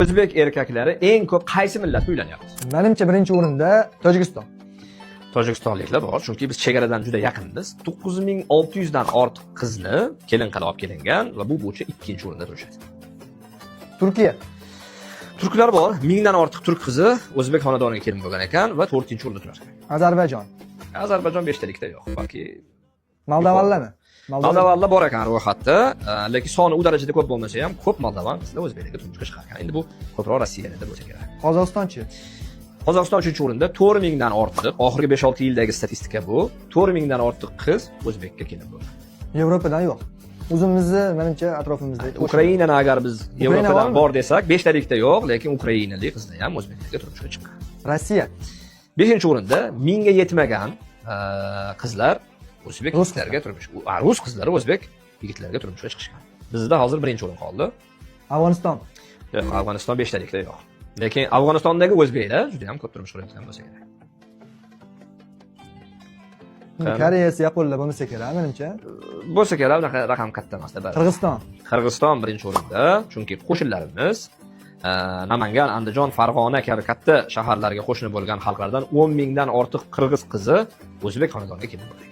O'zbek erkaklari eng ko'p qaysi millatda uylanyapti? Menimcha birinchi o'rinda Tojikiston. Tojikistonliklar bor, chunki biz chegaradan juda yaqinmiz. 9600 dan ortiq qizni kelin qilib olib kelingan va bu bo'yicha ikkinchi o'rinda turishadi. Turkiya. Turklar bor, 1000 dan ortiq turk qizi o'zbek xonadoniga kelin bo'lgan ekan va 4-o'rinda turar ekan. Ozarbayjon. Ozarbayjon 5talikda yo'q, balki Moldovalarmi? Moldovalar bor ekan ro'yxatda, lekin soni u darajada ko'p bo'lmasa ham ko'p moldovan qizlar o'zbeklarga turmushga chiqar ekan. Endi bu ko'proq Rossiyada bo'lsa kerak. Qozog'istonchi. Qozog'iston 3-o'rinda 4000 dan ortiq, oxirgi 5-6 yildagi statistika bu. 4000 dan ortiq qiz o'zbekka kelin bo'lgan. Yevropadan yo'q. O'zimizni menimcha atrofimizda. Ukrainani agar biz Yevropadan bor desak, 5talikda yo'q, lekin ukrainalik qizlar ham o'zbeklarga turmushga chiqqan. Rossiya. 5-o'rinda 1000 ga yetmagan qizlar o'zbek qizlarga turmush, rus qizlari o'zbek yigitlarga turmushga chiqishgan. Bizda hozir 1-o'rin qoldi. Afg'oniston. Yo'q, Afg'oniston 5talikda yo'q. Lekin Afg'onistondagi o'zbeklar juda ham ko'p turmush qurayotgan bo'lsa kerak. Koreyasi, yaponlar bo'lmasa kerak, menimcha. Bo'lsa kerak, unaqa raqam katta emas-da. Qirg'iziston. Qirg'iziston 1-o'rinda, chunki qo'shnilarimiz Namangan, Andijon, Farg'ona kabi katta shaharlarga qo'shni bo'lgan xalqlardan 10 mingdan ortiq qirg'iz qizi o'zbek xonadoniga kelib bo'lgan.